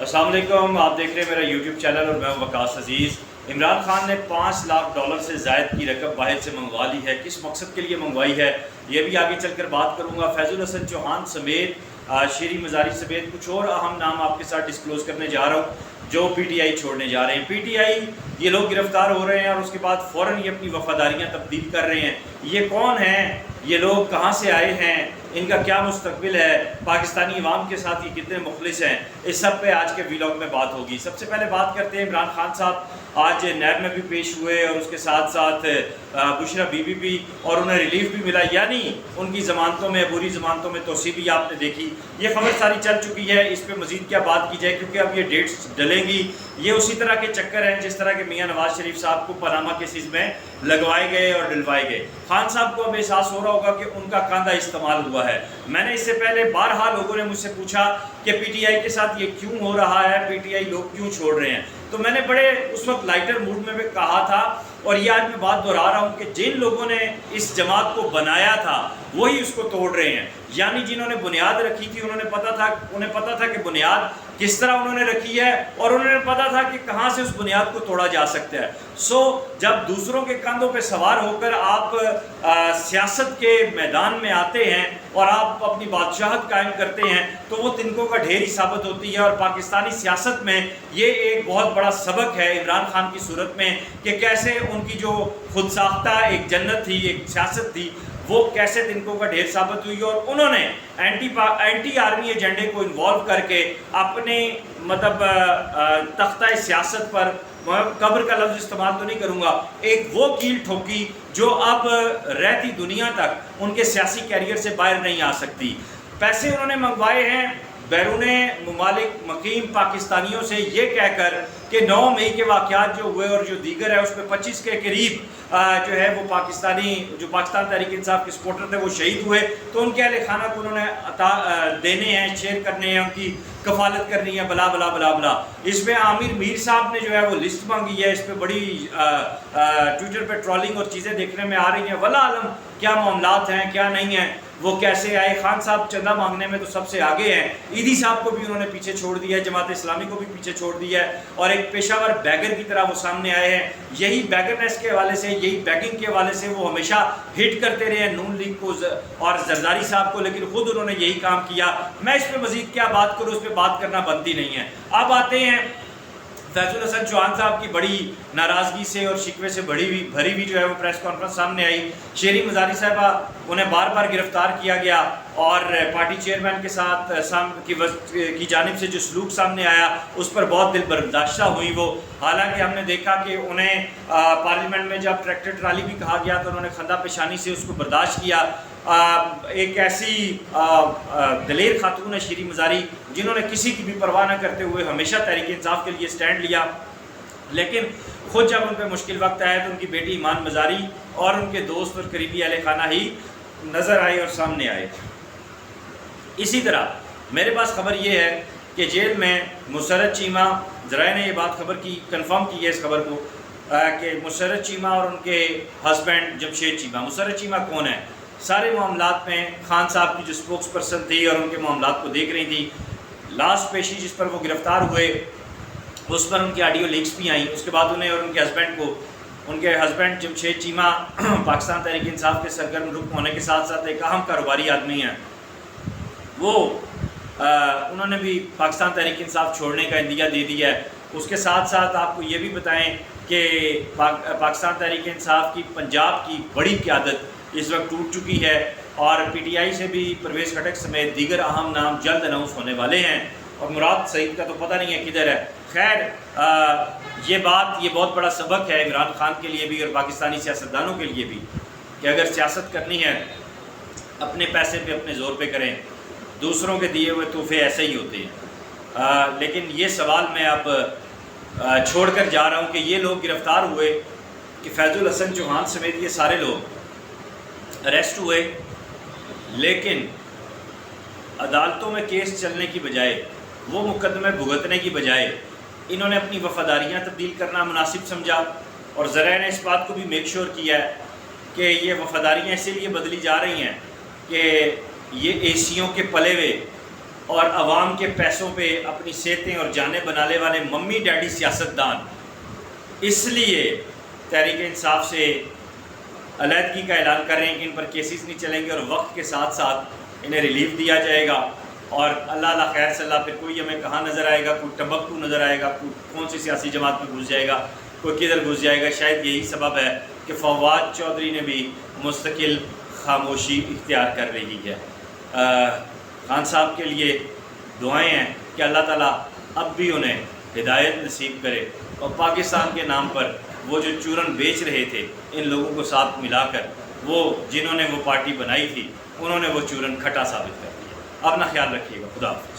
السلام علیکم، آپ دیکھ رہے ہیں میرا یوٹیوب چینل اور میں ہوں وقاص عزیز۔ عمران خان نے $5 لاکھ سے زائد کی رقم باہر سے منگوا لی ہے۔ کس مقصد کے لیے منگوائی ہے یہ بھی آگے چل کر بات کروں گا۔ فیض الحسن چوہان سمیت شیریں مزاری سمیت کچھ اور اہم نام آپ کے ساتھ ڈسکلوز کرنے جا رہا ہوں جو پی ٹی آئی چھوڑنے جا رہے ہیں۔ پی ٹی آئی یہ لوگ گرفتار ہو رہے ہیں اور اس کے بعد فوراً یہ اپنی وفاداریاں تبدیل کر رہے ہیں۔ یہ کون ہیں؟ یہ لوگ کہاں سے آئے ہیں؟ ان کا کیا مستقبل ہے؟ پاکستانی عوام کے ساتھ یہ کتنے مخلص ہیں؟ اس سب پہ آج کے ویلاگ میں بات ہوگی۔ سب سے پہلے بات کرتے ہیں عمران خان صاحب آج نیب میں بھی پیش ہوئے اور اس کے ساتھ ساتھ بشرا بی بی بھی، اور انہیں ریلیف بھی ملا، یعنی ان کی ضمانتوں میں، عبوری ضمانتوں میں توسیع بھی آپ نے دیکھی۔ یہ خبر ساری چل چکی ہے، اس پہ مزید کیا بات کی جائے کیونکہ اب یہ ڈیٹس ڈلیں گی۔ یہ اسی طرح کے چکر ہیں جس طرح کے میاں نواز شریف صاحب کو پاناما کیسز میں لگوائے گئے اور ڈلوائے گئے۔ خان صاحب کو اب احساس ہو رہا ہوگا کہ ان کا کاندھا استعمال ہوا ہے۔ میں نے اس سے پہلے بارہا لوگوں نے مجھ سے پوچھا کہ پی ٹی آئی کے ساتھ یہ کیوں ہو رہا ہے، پی ٹی آئی لوگ کیوں چھوڑ رہے ہیں، تو میں نے بڑے اس وقت لائٹر موڈ میں بھی کہا تھا، اور یہ آج میں بات دہرا رہا ہوں کہ جن لوگوں نے اس جماعت کو بنایا تھا وہی اس کو توڑ رہے ہیں۔ یعنی جنہوں نے بنیاد رکھی تھی انہیں پتا تھا کہ بنیاد کس طرح انہوں نے رکھی ہے، اور انہوں نے پتا تھا کہ کہاں سے اس بنیاد کو توڑا جا سکتا ہے۔ جب دوسروں کے کندھوں پہ سوار ہو کر آپ سیاست کے میدان میں آتے ہیں اور آپ اپنی بادشاہت قائم کرتے ہیں تو وہ تنکوں کا ڈھیر ہی ثابت ہوتی ہے۔ اور پاکستانی سیاست میں یہ ایک بہت بڑا سبق ہے عمران خان کی صورت میں کہ کیسے ان کی جو خود ساختہ ایک جنت تھی، ایک سیاست تھی، وہ کیسے تنکوں کا ڈھیر ثابت ہوئی، اور انہوں نے اینٹی آرمی ایجنڈے کو انوالو کر کے اپنے تختہ سیاست پر، قبر کا لفظ استعمال تو نہیں کروں گا، ایک وہ کیل ٹھوکی جو اب رہتی دنیا تک ان کے سیاسی کیریئر سے باہر نہیں آ سکتی۔ پیسے انہوں نے منگوائے ہیں بیرون ممالک مقیم پاکستانیوں سے یہ کہہ کر کہ 9 مئی کے واقعات جو ہوئے اور جو دیگر ہے اس میں 25 کے قریب جو ہے وہ پاکستان تحریک انصاف کے سپورٹر تھے وہ شہید ہوئے، تو ان کے اہل خانہ کو انہوں نے دینے ہیں، شیئر کرنے ہیں، ان کی کفالت کرنی ہے، بلا بلا بلا بلا۔ اس میں عامر میر صاحب نے جو ہے وہ لسٹ مانگی ہے، اس پہ بڑی ٹویٹر پہ ٹرولنگ اور چیزیں دیکھنے میں آ رہی ہیں۔ واللہ عالم کیا معاملات ہیں کیا نہیں ہیں، وہ کیسے آئے۔ خان صاحب چندہ مانگنے میں تو سب سے آگے ہیں، عیدی صاحب کو بھی انہوں نے پیچھے چھوڑ دیا ہے، جماعت اسلامی کو بھی پیچھے چھوڑ دیا ہے، اور ایک پیشہ ور بیگر کی طرح وہ سامنے آئے ہیں۔ یہی بیگرنیس کے حوالے سے، یہی بیگنگ کے حوالے سے وہ ہمیشہ ہٹ کرتے رہے ہیں نون لیگ کو اور زرداری صاحب کو، لیکن خود انہوں نے یہی کام کیا۔ میں اس پہ مزید کیا بات کروں، اس پہ بات کرنا بنتی نہیں ہے۔ اب آتے ہیں فیض الحسن چوہان صاحب کی بڑی ناراضگی سے اور شکوے سے بھری ہوئی جو ہے وہ پریس کانفرنس سامنے آئی۔ شیریں مزاری صاحبہ انہیں بار بار گرفتار کیا گیا، اور پارٹی چیئرمین کے ساتھ کی جانب سے جو سلوک سامنے آیا اس پر بہت دل برداشتہ ہوئی وہ۔ حالانکہ ہم نے دیکھا کہ انہیں پارلیمنٹ میں جب ٹریکٹر ٹرالی بھی کہا گیا تو انہوں نے خندہ پیشانی سے اس کو برداشت کیا۔ ایک ایسی دلیر خاتون ہے شیریں مزاری جنہوں نے کسی کی بھی پرواہ نہ کرتے ہوئے ہمیشہ تحریک انصاف کے لیے سٹینڈ لیا، لیکن خود جب ان پہ مشکل وقت آیا تو ان کی بیٹی ایمان مزاری اور ان کے دوست اور قریبی اہل خانہ ہی نظر آئے اور سامنے آئے۔ اسی طرح میرے پاس خبر یہ ہے کہ جیل میں مسرت چیمہ، ذرائع نے یہ بات خبر کی، کنفرم کی ہے اس خبر کو کہ مسرت چیمہ اور ان کے ہسبینڈ جمشید چیمہ۔ مسرت چیمہ کون ہے؟ سارے معاملات میں خان صاحب کی جو سپوکس پرسن تھی اور ان کے معاملات کو دیکھ رہی تھی۔ لاسٹ پیشی جس پر وہ گرفتار ہوئے اس پر ان کی آڈیو لیکس بھی آئیں، اس کے بعد انہیں اور ان کے ہسبینڈ کو، ان کے ہسبینڈ جمشید چیمہ پاکستان تحریک انصاف کے سرگرم رکن ہونے کے ساتھ ساتھ ایک اہم کاروباری آدمی ہیں، وہ انہوں نے بھی پاکستان تحریک انصاف چھوڑنے کا عندیہ دے دیا ہے۔ اس کے ساتھ ساتھ آپ کو یہ بھی بتائیں کہ پاکستان تحریک انصاف کی پنجاب کی بڑی قیادت اس وقت ٹوٹ چکی ہے، اور پی ٹی آئی سے بھی پرویز خٹک سمیت دیگر اہم نام جلد اناؤنس ہونے والے ہیں، اور مراد سعید کا تو پتہ نہیں ہے کدھر ہے۔ خیر یہ بہت بڑا سبق ہے عمران خان کے لیے بھی اور پاکستانی سیاستدانوں کے لیے بھی کہ اگر سیاست کرنی ہے اپنے پیسے پہ اپنے زور پہ کریں، دوسروں کے دیے ہوئے تحفے ایسے ہی ہوتے ہیں۔ لیکن یہ سوال میں اب چھوڑ کر جا رہا ہوں کہ یہ لوگ گرفتار ہوئے کہ فیض الحسن چوہان سمیت یہ سارے لوگ اریسٹ ہوئے، لیکن عدالتوں میں کیس چلنے کی بجائے، وہ مقدمے بھگتنے کی بجائے انہوں نے اپنی وفاداریاں تبدیل کرنا مناسب سمجھا، اور ذرائع نے اس بات کو بھی میک شور کیا ہے کہ یہ وفاداریاں اسی لیے بدلی جا رہی ہیں کہ یہ اے سیوں کے پلے ہوئے اور عوام کے پیسوں پہ اپنی صحتیں اور جانیں بنانے والے ممی ڈیڈی سیاستدان، اس لیے تحریک انصاف سے علیحدگی کا اعلان کر رہے ہیں کہ ان پر کیسز نہیں چلیں گے اور وقت کے ساتھ ساتھ انہیں ریلیف دیا جائے گا. اور اللہ خیر صلی اللہ، پھر کوئی ہمیں کہاں نظر آئے گا، کوئی ٹبکٹو نظر آئے گا، کوئی کون سی سیاسی جماعت میں گھس جائے گا، کوئی کدھر گھس جائے گا. شاید یہی سبب ہے کہ فواد چودھری نے بھی مستقل خاموشی اختیار کر رہی ہے. خان صاحب کے لیے دعائیں ہیں کہ اللہ تعالیٰ اب بھی انہیں ہدایت نصیب کرے اور پاکستان کے نام پر وہ جو چورن بیچ رہے تھے ان لوگوں کو ساتھ ملا کر، وہ جنہوں نے وہ پارٹی بنائی تھی انہوں نے وہ چورن کھٹا ثابت کر دیا. اپنا خیال رکھیے گا. خدا حافظ.